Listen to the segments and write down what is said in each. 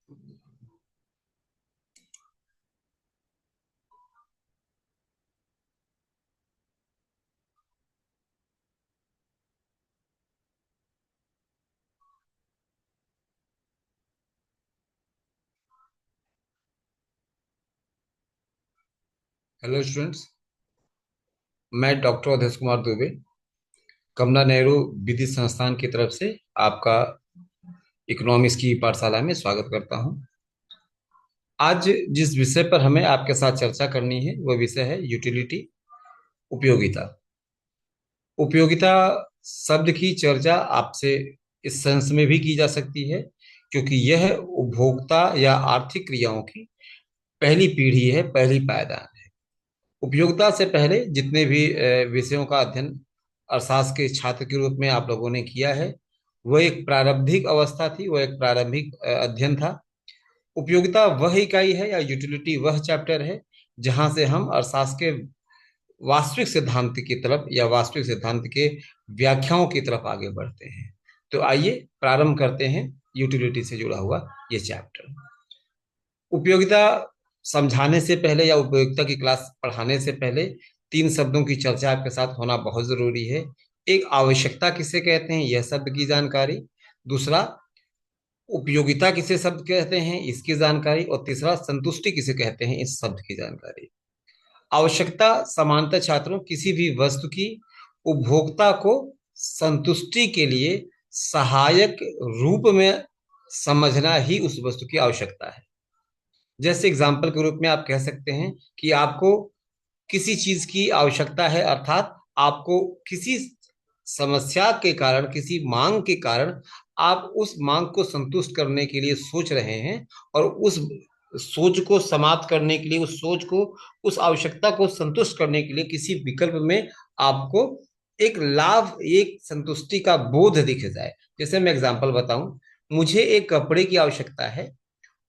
Hello students. मैं doctor Awadhesh Kumar Dubey कमला नेहरू विधि संस्थान की तरफ से आपका इकोनॉमिक्स की पाठशाला में स्वागत करता हूं। आज जिस विषय पर हमें आपके साथ चर्चा करनी है वह विषय है यूटिलिटी, उपयोगिता। उपयोगिता शब्द की चर्चा आपसे इस सेंस में भी की जा सकती है क्योंकि यह उपभोक्ता या आर्थिक क्रियाओं की पहली पीढ़ी है, पहली पायदान है। उपयोगिता से पहले जितने भी विषयों का अध्ययन अर्थशास्त्र के छात्र के रूप में आप लोगों ने किया है, वह एक प्रारंभिक अवस्था थी, वह एक प्रारंभिक अध्ययन था। उपयोगिता वह इकाई है या यूटिलिटी वह चैप्टर है जहां से हम अर्थशास्त्र के वास्तविक सिद्धांत की तरफ या वास्तविक सिद्धांत के व्याख्याओं की तरफ आगे बढ़ते हैं। तो आइए प्रारंभ करते हैं यूटिलिटी से जुड़ा हुआ ये चैप्टर। उपयोगिता समझाने से पहले या उपयोगिता की क्लास पढ़ाने से पहले तीन शब्दों की चर्चा आपके साथ होना बहुत जरूरी है। एक, आवश्यकता किसे कहते हैं, यह शब्द की जानकारी। दूसरा, उपयोगिता किसे शब्द कहते हैं, इसकी जानकारी। और तीसरा, संतुष्टि किसे कहते हैं, इस शब्द की जानकारी। आवश्यकता समानता छात्रों किसी भी वस्तु की उपभोक्ता को संतुष्टि के लिए सहायक रूप में समझना ही उस वस्तु की आवश्यकता है। जैसे एग्जाम्पल के रूप में आप कह सकते हैं कि आपको किसी चीज की आवश्यकता है, अर्थात आपको किसी समस्या के कारण, किसी मांग के कारण आप उस मांग को संतुष्ट करने के लिए सोच रहे हैं, और उस सोच को समाप्त करने के लिए, उस सोच को, उस आवश्यकता को संतुष्ट करने के लिए किसी विकल्प में आपको एक लाभ, एक संतुष्टि का बोध दिख जाए। जैसे मैं एग्जांपल बताऊं, मुझे एक कपड़े की आवश्यकता है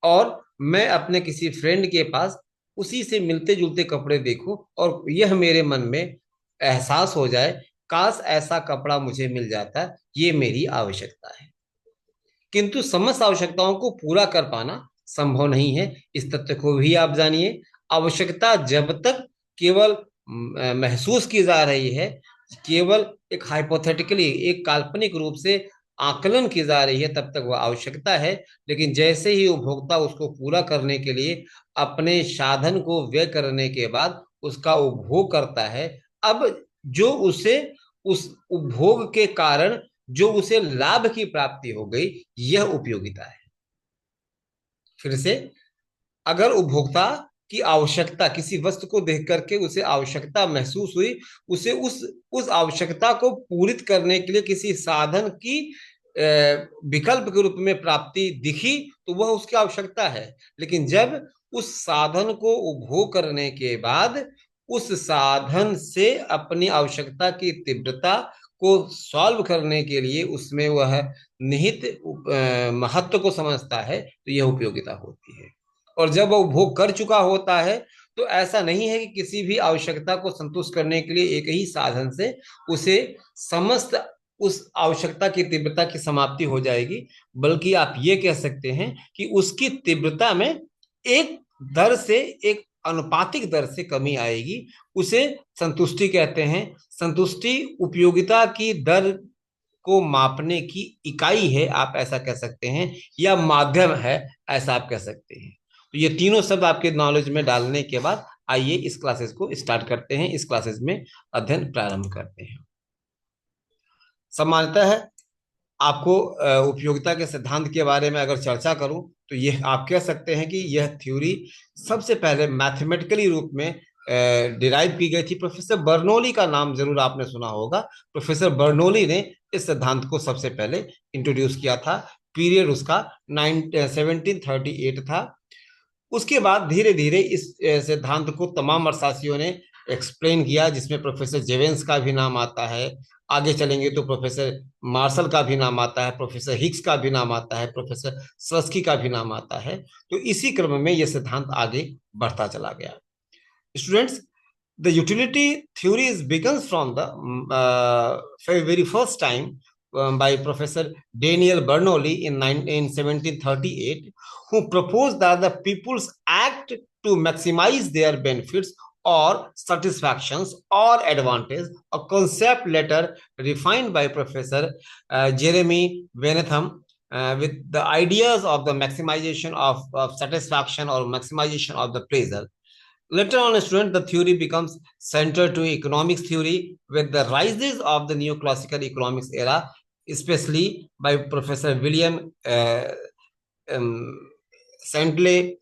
और मैं अपने किसी फ्रेंड के पास उसी से मिलते जुलते कपड़े देखूं और यह मेरे मन में एहसास हो जाए, काश ऐसा कपड़ा मुझे मिल जाता, ये मेरी आवश्यकता है। किंतु समस्त आवश्यकताओं को पूरा कर पाना संभव नहीं है, इस तथ्य को भी आप जानिए। आवश्यकता जब तक केवल महसूस की जा रही है, केवल एक हाइपोथेटिकली, एक काल्पनिक रूप से आकलन की जा रही है, तब तक वह आवश्यकता है। लेकिन जैसे ही उपभोक्ता उसको पूरा करने के लिए अपने साधन को व्यय करने के बाद उसका उपभोग करता है, अब जो उसे उस उपभोग के कारण जो उसे लाभ की प्राप्ति हो गई, यह उपयोगिता है। फिर से, अगर उपभोक्ता की आवश्यकता, किसी वस्तु को देख करके उसे आवश्यकता महसूस हुई, उसे उस आवश्यकता को पूरित करने के लिए किसी साधन की विकल्प के रूप में प्राप्ति दिखी, तो वह उसकी आवश्यकता है। लेकिन जब उस साधन को उपभोग करने के बाद उस साधन से अपनी आवश्यकता की तीव्रता को सॉल्व करने के लिए उसमें वह निहित महत्व को समझता है, तो यह उपयोगिता होती है। और जब वह उपभोग कर चुका होता है, तो ऐसा नहीं है कि किसी भी आवश्यकता को संतुष्ट करने के लिए एक ही साधन से उसे समस्त उस आवश्यकता की तीव्रता की समाप्ति हो जाएगी, बल्कि आप ये कह सकते हैं कि उसकी तीव्रता में एक दर से, एक अनुपातिक दर से कमी आएगी। उसे संतुष्टि कहते हैं। संतुष्टि उपयोगिता की दर को मापने की इकाई है, आप ऐसा कह सकते हैं, या माध्यम है, ऐसा आप कह सकते हैं। तो ये तीनों शब्द आपके नॉलेज में डालने के बाद आइए इस क्लासेस को स्टार्ट करते हैं, इस क्लासेस में अध्ययन प्रारंभ करते हैं। सामान्यतः है, आपको उपयोगिता के सिद्धांत के बारे में अगर चर्चा करूं तो यह आप कह सकते हैं कि यह थ्योरी सबसे पहले मैथमेटिकली रूप में डिराइव की गई थी। प्रोफेसर बर्नौली का नाम जरूर आपने सुना होगा। प्रोफेसर बर्नौली ने इस सिद्धांत को सबसे पहले इंट्रोड्यूस किया था। पीरियड उसका 1738 था। उसके बाद धीरे धीरे इस सिद्धांत को तमाम अर्थशास्त्रियों ने एक्सप्लेन किया, जिसमें प्रोफेसर जेवेंस का भी नाम आता है। आगे चलेंगे तो प्रोफेसर मार्शल का भी नाम आता है, प्रोफेसर हिग्स का भी नाम आता है, प्रोफेसर स्लस्की का भी नाम आता है। तो इसी क्रम में यह सिद्धांत आगे बढ़ता चला गया। Students, the utility theory is begins from the very first time by Professor Daniel Bernoulli in 1738, who proposed that the peoples act to maximize their benefits or satisfactions or advantage, a concept later refined by Professor Jeremy Bentham with the ideas of the maximization of satisfaction or maximization of the pleasure. Later on, student, the theory becomes centered to economics theory with the rises of the neoclassical economics era, especially by Professor William Santley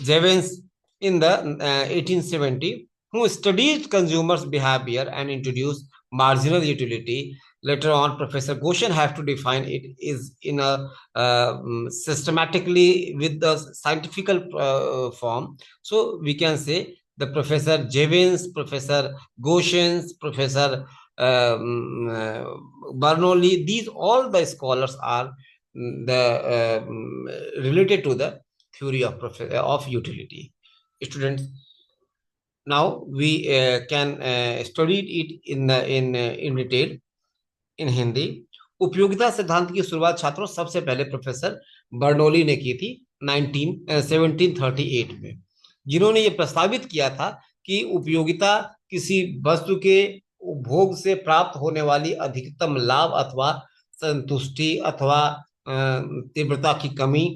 Jevons in the 1870, who studied consumers' behavior and introduced marginal utility. Later on, Professor Goshen have to define it is in a systematically with the scientific form. So we can say the Professor Jevons, Professor Goshen, Professor Bernoulli, these all the scholars are related to the theory of utility. Students, now we can study it in detail in Hindi. उपयोगिता सिद्धांत की शुरुआत छात्रों सबसे पहले professor Bernoulli ने की थी 1738 में, जिन्होंने ये प्रस्तावित किया था कि उपयोगिता किसी वस्तु के उपभोग से प्राप्त होने वाली अधिकतम लाभ अथवा संतुष्टि अथवा तीव्रता की कमी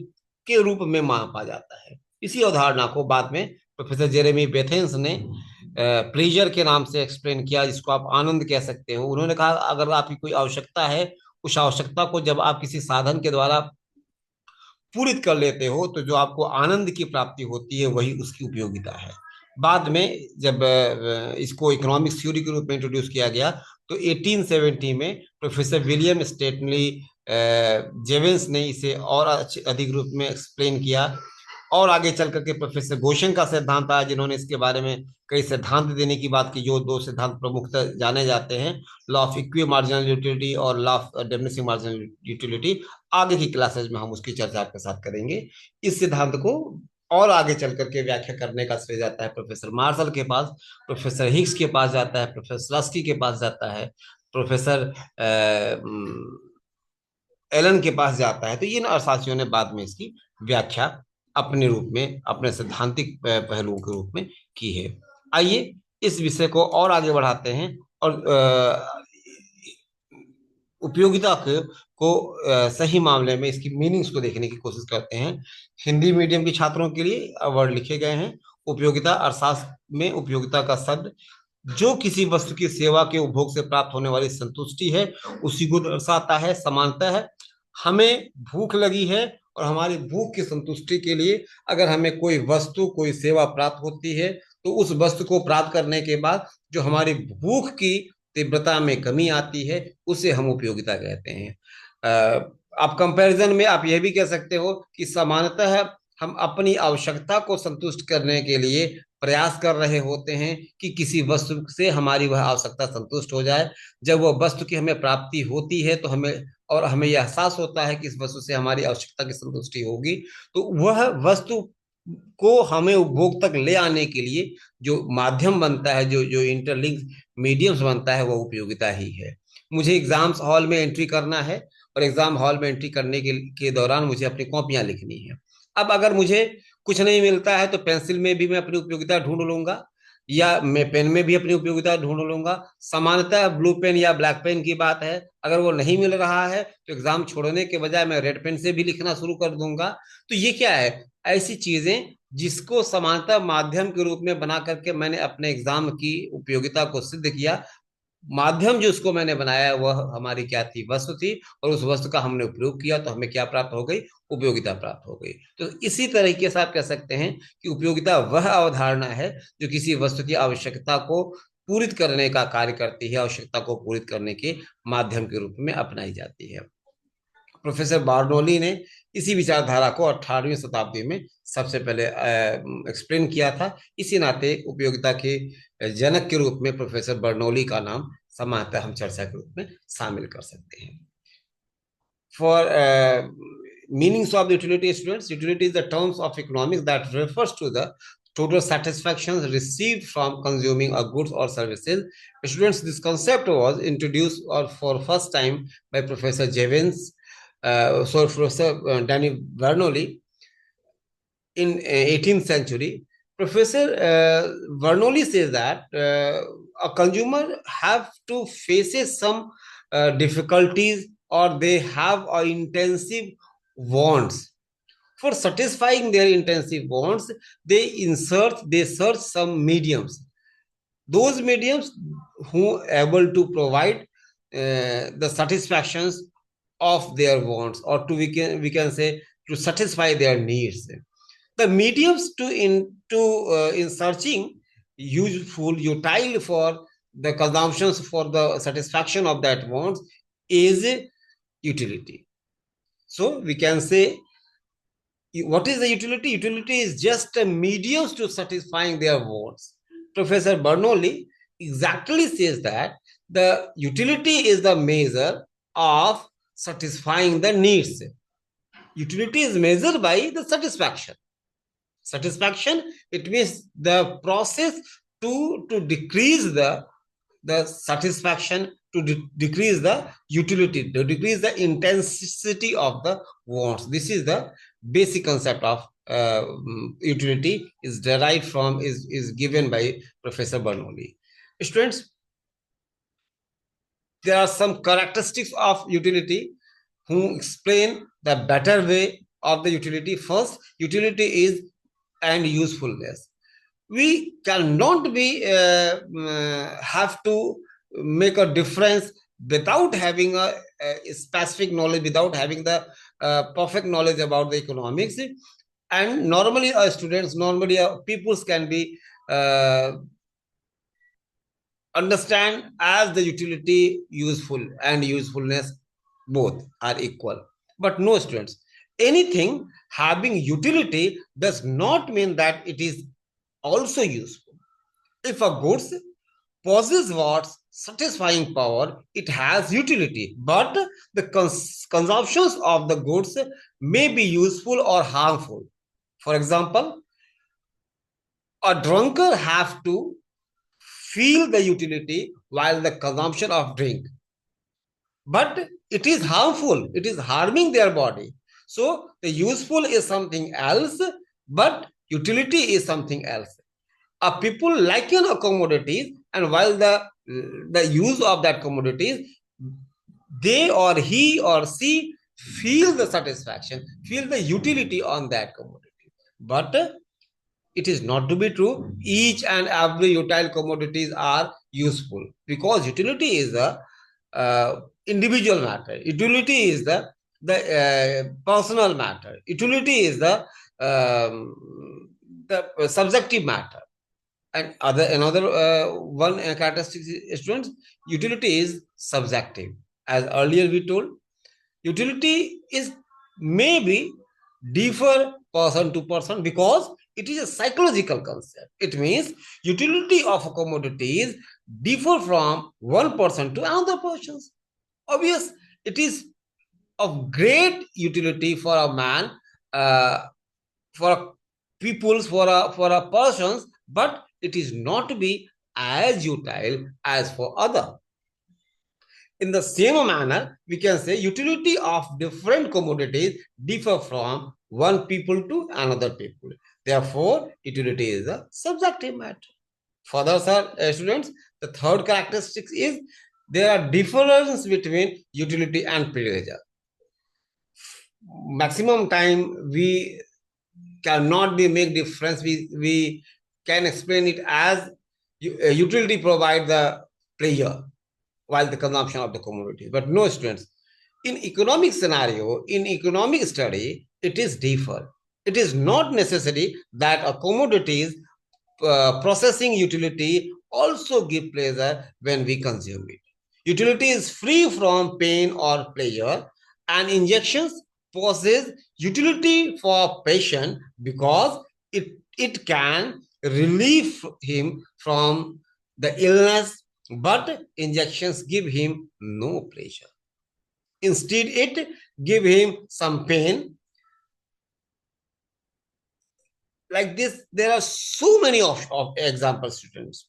के रूप में मापा जाता है. इसी अवधारणा को बाद में प्रोफेसर जेरेमी बेथेंस ने प्लेजर के नाम से एक्सप्लेन किया, जिसको आप आनंद कह सकते हो. उन्होंने कहा अगर आपकी कोई आवश्यकता है, उस आवश्यकता को जब आप किसी साधन के द्वारा पूरित कर लेते हो तो जो आपको आनंद की प्राप्ति होती है वही उसकी उपयोगिता है. बाद में जब इसको इकोनॉमिक्स थ्योरी के रूप में इंट्रोड्यूस किया गया तो 1870 में प्रोफेसर विलियम स्टेटली जेवेंस ने इसे और अधिक रूप में एक्सप्लेन किया. और आगे चल करके प्रोफेसर गोशन का सिद्धांत आया, जिन्होंने इसके बारे में कई सिद्धांत देने की बात की. जो दो सिद्धांत प्रमुखतः जाने जाते हैं, law of equi marginal utility और law of diminishing marginal utility. आगे की क्लासेज में हम उसकी चर्चा आपके साथ करेंगे. इस सिद्धांत को और आगे चल करके व्याख्या करने का श्रेय जाता है प्रोफेसर मार्शल के पास, प्रोफेसर हिग्स के पास जाता है, प्रोफेसर स्लस्की के पास जाता है, प्रोफेसर एलन के पास जाता है. तो इन अर्थशास्त्रियों ने बाद में इसकी व्याख्या अपने रूप में, अपने सैद्धांतिक पहलुओं के रूप में की है. आइए इस विषय को और आगे बढ़ाते हैं और उपयोगिता को सही मामले में इसकी मीनिंग्स को देखने की कोशिश करते हैं. हिंदी मीडियम के छात्रों के लिए वर्ड लिखे गए हैं. उपयोगिता अर्थशास्त्र में उपयोगिता का शब्द जो किसी वस्तु की सेवा के उपभोग से प्राप्त होने वाली संतुष्टि है उसी को दर्शाता है. समानता है, हमें भूख लगी है और हमारी भूख की संतुष्टि के लिए अगर हमें कोई वस्तु कोई सेवा प्राप्त होती है तो उस वस्तु को प्राप्त करने के बाद जो हमारी भूख की तीव्रता में कमी आती है उसे हम उपयोगिता कहते हैं. आप कंपैरिजन में आप यह भी कह सकते हो कि सामान्यतः हम अपनी आवश्यकता को संतुष्ट करने के लिए प्रयास कर रहे होते हैं कि किसी वस्तु से हमारी वह आवश्यकता संतुष्ट हो जाए. जब वह वस्तु की हमें प्राप्ति होती है तो हमें यह एहसास होता है कि इस वस्तु से हमारी आवश्यकता की संतुष्टि होगी, तो वह वस्तु को हमें उपभोग तक ले आने के लिए जो माध्यम बनता है, जो जो इंटरलिंक मीडियम्स बनता है, वह उपयोगिता ही है. मुझे एग्जाम्स हॉल में एंट्री करना है और एग्जाम हॉल में एंट्री करने के दौरान मुझे अपनी कॉपियां लिखनी है. अब अगर मुझे कुछ नहीं मिलता है तो पेंसिल में भी मैं अपनी उपयोगिता ढूंढ लूंगा या मैं पेन में भी अपनी उपयोगिता ढूंढ लूंगा. सामान्यतः ब्लू पेन या ब्लैक पेन की बात है, अगर वो नहीं मिल रहा है तो एग्जाम छोड़ने के बजाय मैं रेड पेन से भी लिखना शुरू कर दूंगा. तो ये क्या है, ऐसी चीजें जिसको समानता माध्यम के रूप में बना करके मैंने अपने एग्जाम की उपयोगिता को सिद्ध किया. माध्यम जो उसको मैंने बनाया वह हमारी क्या थी, वस्तु थी, और उस वस्तु का हमने उपयोग किया तो हमें क्या प्राप्त हो गई, उपयोगिता प्राप्त हो गई. तो इसी तरीके से आप कह सकते हैं कि उपयोगिता वह अवधारणा है जो किसी वस्तु की आवश्यकता को पूरित करने का कार्य करती है, आवश्यकता को पूरित करने के माध्यम के रूप में अपनाई जाती है. प्रोफेसर बार्नोली ने इसी विचारधारा को 18वीं शताब्दी में सबसे पहले एक्सप्लेन किया था. इसी नाते उपयोगिता के जनक के रूप में प्रोफेसर बर्नौली का नाम समानतः हम चर्चा के रूप में शामिल कर सकते हैं. For meanings of the utility, students, utility is the terms of economics that refers to the total satisfaction received from consuming a goods or services. Students, this concept was introduced or for first time by Professor Jevons, Professor Danny Bernoulli in 18th century. Professor Bernoulli says that a consumer have to faces some difficulties or they have a intensive wants. For satisfying their intensive wants, they search some mediums. Those mediums who able to provide the satisfactions of their wants, or to we can say to satisfy their needs. The mediums in searching useful utile for the consumptions for the satisfaction of that wants is utility. So we can say, what is the utility? Utility is just a medium to satisfying their wants. Professor Bernoulli exactly says that the utility is the measure of satisfying the needs. Utility is measured by the satisfaction. Satisfaction, it means the process to decrease the satisfaction, to decrease the utility, to decrease the intensity of the wants. This is the basic concept of utility, is derived from, is given by Professor Bernoulli. Students, there are some characteristics of utility who explain the better way of the utility. First, utility is and usefulness. We cannot be have to make a difference without having a specific knowledge, without having the perfect knowledge about the economics. And normally students, normally peoples can be understand as the utility useful and usefulness both are equal. But no, students, anything having utility does not mean that it is also useful. If a goods possesses what's satisfying power, it has utility, but the consumptions of the goods may be useful or harmful. For example, a drunkard have to feel the utility while the consumption of drink, but it is harmful, it is harming their body. So the useful is something else, but utility is something else. A people liken a commodities, and while the use of that commodities, they or he or she feel the satisfaction, feel the utility on that commodity. But it is not to be true. Each and every utility commodities are useful, because utility is the individual matter. Utility is the personal matter. Utility is the subjective matter. And another one characteristic, students, utility is subjective. As earlier we told, utility is maybe differ person to person, because it is a psychological concept. It means utility of a commodities differ from one person to another person. Obvious, it is of great utility for a man, for a peoples, for a persons, but it is not to be as utile as for other. In the same manner, we can say utility of different commodities differ from one people to another people. Therefore, utility is a subjective matter. Further, sir, students, the third characteristic is there are differences between utility and pleasure. Maximum time we cannot be make difference. We can explain it as utility provide the pleasure while the consumption of the commodity. But no, students, in economic scenario, in economic study, it is different. It is not necessary that a commodities processing utility also give pleasure when we consume it. Utility is free from pain or pleasure, and injections possess utility for patient because it can relieve him from the illness, but injections give him no pleasure. Instead, it give him some pain. Like this, there are so many of example, students.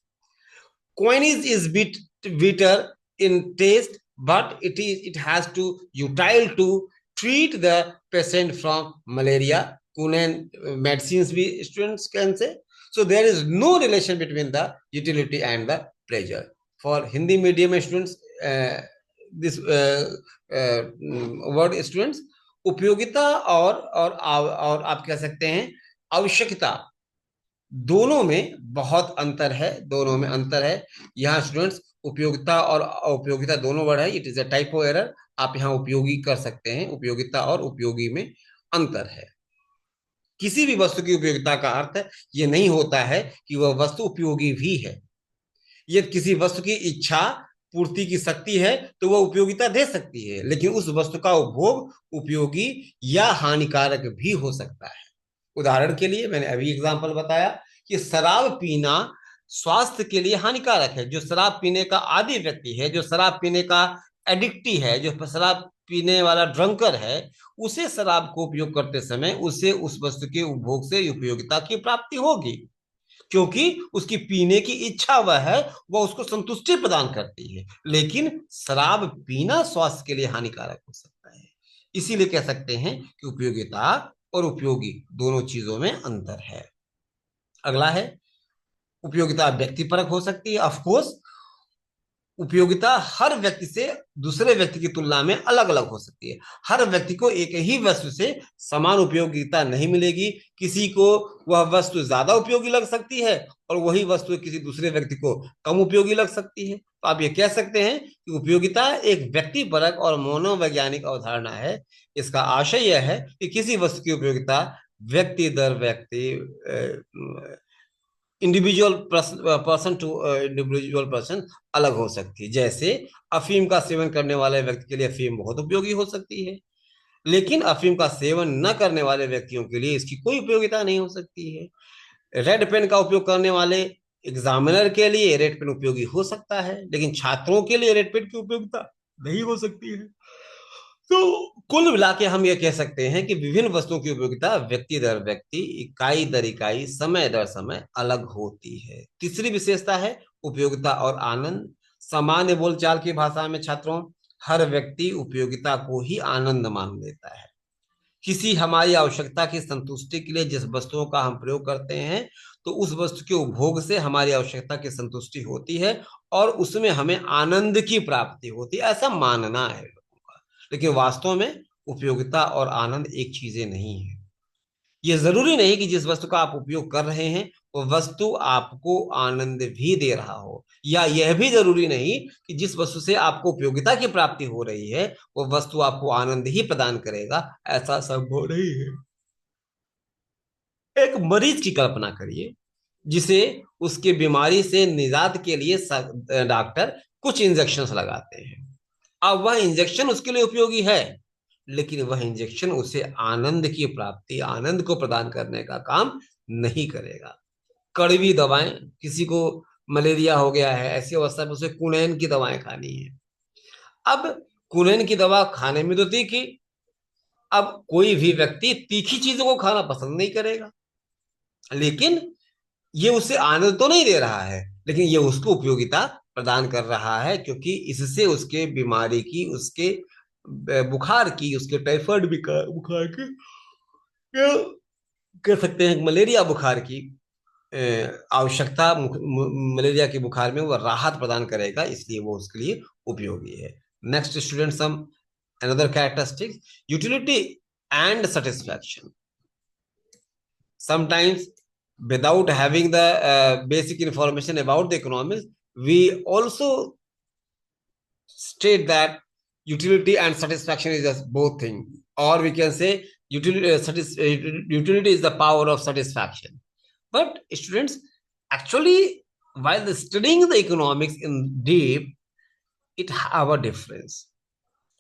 Coinage is bitter in taste, but it has to utile to treat the patient from malaria. Kunan medicines we students can say. So there is no relation between the utility and the pleasure. For Hindi medium students, this word students, उपयोगिता और आप कह सकते हैं आवश्यकता, दोनों में बहुत अंतर है, दोनों में अंतर है। यहाँ स्टूडेंट्स उपयोगिता और उपयोगिता दोनों वर्ड है, it is a typo error. आप यहाँ उपयोगी कर सकते हैं, उपयोगिता और उपयोगी में अंतर है। किसी भी वस्तु की उपयोगिता का अर्थ ये नहीं होता है कि वह वस्तु उपयोगी भी है। ये किसी वस्तु की इच्छा पूर्ति की शक्ति है तो वह उपयोगिता दे सकती है, लेकिन उस वस्तु का उपभोग उपयोगी या हानिकारक भी हो सकता है। उदाहरण के लिए मैंने अभी एग्जांपल बताया कि शराब पीना स्वास्थ्य के लिए हानिकारक है। जो शराब पीने का आदी व्यक्ति है, जो शराब पीने का एडिक्टी है, जो शराब पीने वाला ड्रंकर है, उसे शराब को उपयोग करते समय उसे उस वस्तु के उपभोग से उपयोगिता की प्राप्ति होगी, क्योंकि उसकी पीने की इच्छा वह है, वह उसको संतुष्टि प्रदान करती है। लेकिन शराब पीना स्वास्थ्य के लिए हानिकारक हो सकता है। इसीलिए कह सकते हैं कि उपयोगिता और उपयोगी दोनों चीजों में अंतर है। अगला है उपयोगिता व्यक्तिपरक हो सकती है। ऑफकोर्स उपयोगिता हर व्यक्ति से दूसरे व्यक्ति की तुलना में अलग अलग हो सकती है। हर व्यक्ति को एक ही वस्तु से समान उपयोगिता नहीं मिलेगी। किसी को वह वस्तु ज्यादा उपयोगी लग सकती है और वही वस्तु किसी दूसरे व्यक्ति को कम उपयोगी लग सकती है। तो आप ये कह सकते हैं कि उपयोगिता एक व्यक्तिपरक और मनोवैज्ञानिक अवधारणा है। इसका आशय यह है कि किसी वस्तु की उपयोगिता व्यक्ति दर व्यक्ति, individual person to individual person अलग हो सकती है। जैसे अफीम का सेवन करने वाले व्यक्ति के लिए अफीम बहुत उपयोगी हो सकती है, लेकिन अफीम का सेवन न करने वाले व्यक्तियों के लिए इसकी कोई उपयोगिता नहीं हो सकती है। रेड पेन का उपयोग करने वाले एग्जामिनर के लिए रेड पेन उपयोगी हो सकता है, लेकिन छात्रों के लिए रेड पेन की उपयोगिता नहीं हो सकती है। तो कुल मिला के हम ये कह सकते हैं कि विभिन्न वस्तुओं की उपयोगिता व्यक्ति दर व्यक्ति, इकाई दर इकाई, समय दर समय अलग होती है। तीसरी विशेषता है उपयोगिता और आनंद। सामान्य बोलचाल की भाषा में छात्रों, हर व्यक्ति उपयोगिता को ही आनंद मान लेता है। किसी हमारी आवश्यकता की संतुष्टि के लिए जिस वस्तुओं का हम प्रयोग करते हैं, तो उस वस्तु के उपभोग से हमारी आवश्यकता की संतुष्टि होती है और उसमें हमें आनंद की प्राप्ति होती है, ऐसा मानना है लोगों का। लेकिन वास्तव में उपयोगिता और आनंद एक चीजें नहीं है। ये जरूरी नहीं कि जिस वस्तु का आप उपयोग कर रहे हैं वो वस्तु आपको आनंद भी दे रहा हो, या यह भी जरूरी नहीं कि जिस वस्तु से आपको उपयोगिता की प्राप्ति हो रही है वो वस्तु आपको आनंद ही प्रदान करेगा, ऐसा संभव नहीं है। एक मरीज की कल्पना करिए जिसे उसके बीमारी से निजात के लिए डॉक्टर कुछ इंजेक्शन लगाते हैं। अब वह इंजेक्शन उसके लिए उपयोगी है, लेकिन वह इंजेक्शन उसे आनंद की प्राप्ति, आनंद को प्रदान करने का काम नहीं करेगा। कड़वी दवाएं, किसी को मलेरिया हो गया है, ऐसी अवस्था में उसे कुनैन की दवाएं खानी है। अब कुनैन की दवा खाने में तो तीखी, अब कोई भी व्यक्ति तीखी चीजों को खाना पसंद नहीं करेगा, लेकिन ये उसे आनंद तो नहीं दे रहा है, लेकिन ये उसको उपयोगिता प्रदान कर रहा है, क्योंकि इससे उसके बीमारी की, उसके बुखार की, उसके टाइफाइड बुखार की, कह सकते हैं मलेरिया बुखार की आवश्यकता, मलेरिया के बुखार में वह राहत प्रदान करेगा, इसलिए वो उसके लिए उपयोगी है। Next student, some another characteristics, utility and satisfaction. Sometimes without having the basic information about the economics, we also state that utility and satisfaction is just both things, or we can say utility is the power of satisfaction. But students, actually, while studying the economics in deep, it have a difference.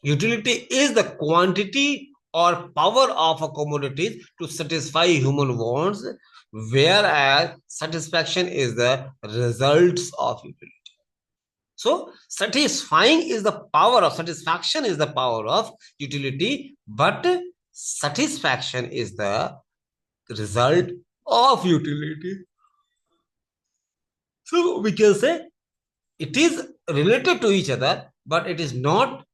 Utility is the quantity or power of a commodity to satisfy human wants, whereas satisfaction is the results of utility. So satisfying is the power of, satisfaction is the power of utility, but satisfaction is the result of utility. So we can say it is related to each other, but it is not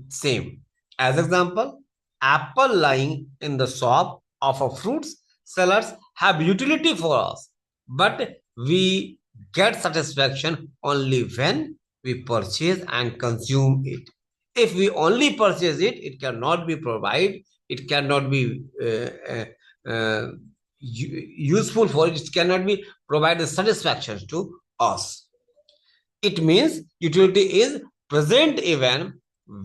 same. As example, apple lying in the shop of a fruits sellers have utility for us, but we get satisfaction only when we purchase and consume it. If we only purchase it, it cannot be provided, it cannot be useful for it, it cannot be provided satisfaction to us. It means utility is present even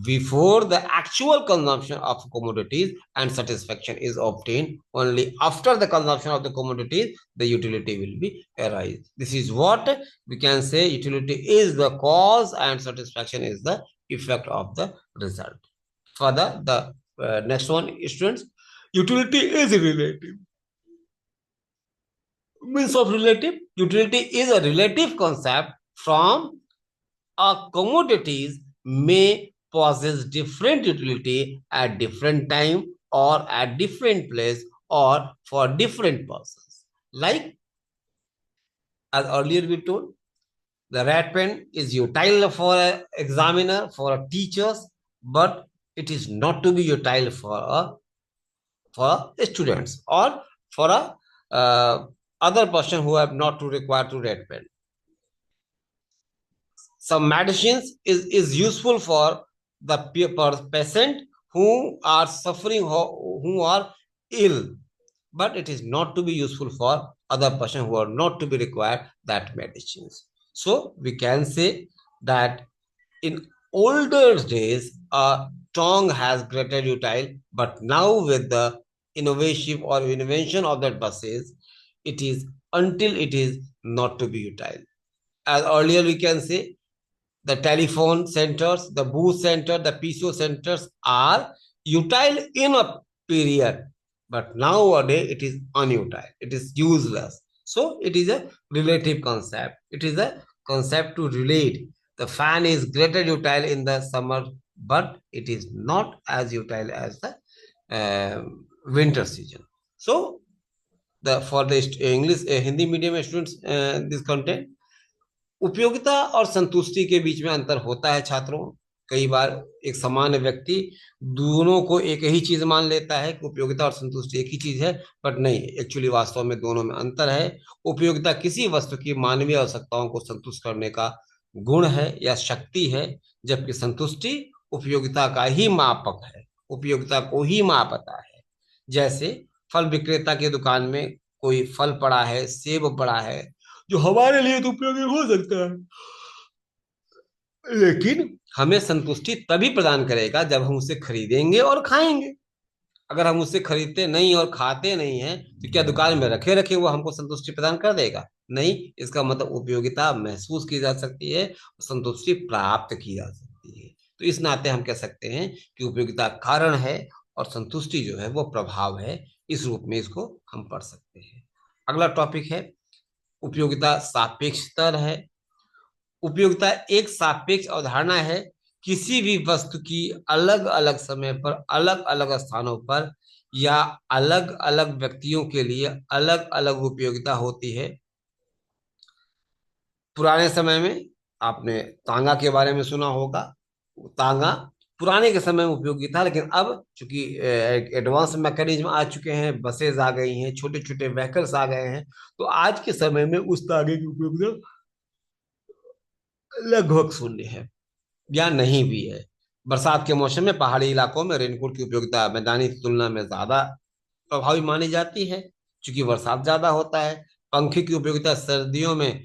before the actual consumption of commodities, and satisfaction is obtained only after the consumption of the commodities, the utility will be arise. This is what we can say: utility is the cause and satisfaction is the effect of the result. Further, the next one, students, utility is relative. Means of relative, utility is a relative concept from a commodities may possess different utility at different time or at different place or for different persons. Like as earlier we told, the red pen is utility for an examiner, for a teachers, but it is not to be utility for students or for a other person who have not to require to red pen. Some medicines is useful for the patient who are suffering, who are ill, but it is not to be useful for other person who are not to be required that medicines. So we can say that in older days a tongue has greater utility, but now with the innovation or invention of that buses, it is until it is not to be utility. As earlier we can say, the telephone centers, the booth center, the PCO centers are utile in a period, but nowadays it is unutile. It is useless. So it is a relative concept. It is a concept to relate. The fan is greater utile in the summer, but it is not as utile as the winter season. So the for the English Hindi medium students, this content, उपयोगिता और संतुष्टि के बीच में अंतर होता है छात्रों। कई बार एक सामान्य व्यक्ति दोनों को एक ही चीज मान लेता है कि उपयोगिता और संतुष्टि एक ही चीज है, बट नहीं, एक्चुअली वास्तव में दोनों में अंतर है। उपयोगिता किसी वस्तु की मानवीय आवश्यकताओं को संतुष्ट करने का गुण है या शक्ति है, जबकि संतुष्टि उपयोगिता का ही मापक है, उपयोगिता को ही मापता है। जैसे फल विक्रेता की दुकान में कोई फल पड़ा है, सेब पड़ा है, जो हमारे लिए तो उपयोगी हो सकता है, लेकिन हमें संतुष्टि तभी प्रदान करेगा जब हम उसे खरीदेंगे और खाएंगे। अगर हम उसे खरीदते नहीं और खाते नहीं हैं, तो क्या दुकान में रखे रखे वो हमको संतुष्टि प्रदान कर देगा? नहीं। इसका मतलब उपयोगिता महसूस की जा सकती है, संतुष्टि प्राप्त की जा सकती है। तो इस नाते हम कह सकते हैं कि उपयोगिता कारण है और संतुष्टि जो है वो प्रभाव है। इस रूप में इसको हम पढ़ सकते हैं। अगला टॉपिक है उपयोगिता सापेक्ष स्तर है। उपयोगिता एक सापेक्ष अवधारणा है। किसी भी वस्तु की अलग अलग समय पर, अलग अलग स्थानों पर या अलग अलग व्यक्तियों के लिए अलग अलग उपयोगिता होती है। पुराने समय में आपने तांगा के बारे में सुना होगा। तांगा पुराने के समय में उपयोगी था, लेकिन अब चूंकि एडवांस मैकेनिज्म आ चुके हैं, बसेज आ गई हैं, छोटे छोटे व्हीकल्स आ गए हैं, तो आज के समय में उस तांगे की उपयोगिता लगभग शून्य है या नहीं भी है। बरसात के मौसम में पहाड़ी इलाकों में रेनकोट की उपयोगिता मैदानी की तुलना में ज्यादा प्रभावी मानी जाती है, क्योंकि बरसात ज्यादा होता है। पंखे की उपयोगिता सर्दियों में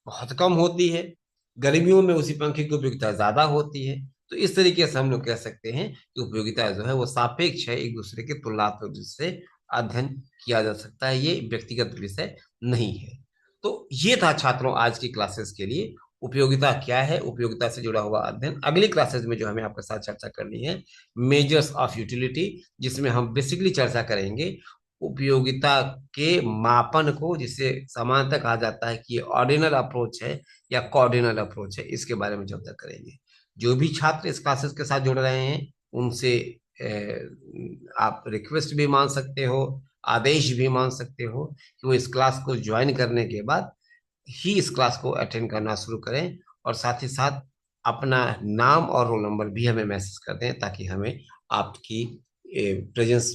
बहुत कम होती है, गर्मियों में उसी पंखे की उपयोगिता ज्यादा होती है। तो इस तरीके से हम लोग कह सकते हैं कि उपयोगिता जो है वो सापेक्ष है, एक दूसरे के तुलनात्मक रूप से अध्ययन किया जा सकता है, ये व्यक्तिगत विषय नहीं है। तो ये था छात्रों आज की क्लासेस के लिए, उपयोगिता क्या है, उपयोगिता से जुड़ा हुआ अध्ययन। अगली क्लासेस में जो हमें आपके साथ चर्चा करनी है, मेजर्स ऑफ यूटिलिटी, जिसमें हम बेसिकली चर्चा करेंगे उपयोगिता के मापन को, जिसे सामान्यतः कहा जाता है कि ये ऑर्डिनल अप्रोच है या कॉर्डिनल अप्रोच है, इसके बारे में चर्चा करेंगे। जो भी छात्र इस क्लासेस के साथ जुड़ रहे हैं उनसे आप रिक्वेस्ट भी मान सकते हो आदेश भी मान सकते हो कि वो इस क्लास को ज्वाइन करने के बाद ही इस क्लास को अटेंड करना शुरू करें, और साथ ही साथ अपना नाम और रोल नंबर भी हमें मैसेज कर दें, ताकि हमें आपकी प्रेजेंस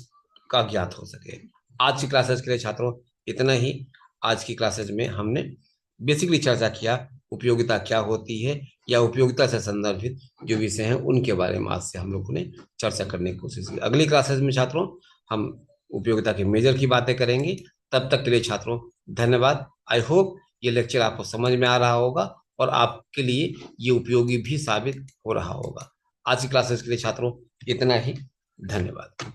का ज्ञात हो सके। आज की क्लासेस के लिए छात्रों इतना ही। आज की क्लासेस में हमने बेसिकली चर्चा किया उपयोगिता क्या होती है, या उपयोगिता से संदर्भित जो विषय हैं उनके बारे में आज से हम लोगों ने चर्चा करने की कोशिश की। अगली क्लासेस में छात्रों हम उपयोगिता के मेजर की बातें करेंगे। तब तक के लिए छात्रों धन्यवाद। आई होप ये लेक्चर आपको समझ में आ रहा होगा और आपके लिए ये उपयोगी भी साबित हो रहा होगा। आज की क्लासेस के लिए छात्रों इतना ही। धन्यवाद।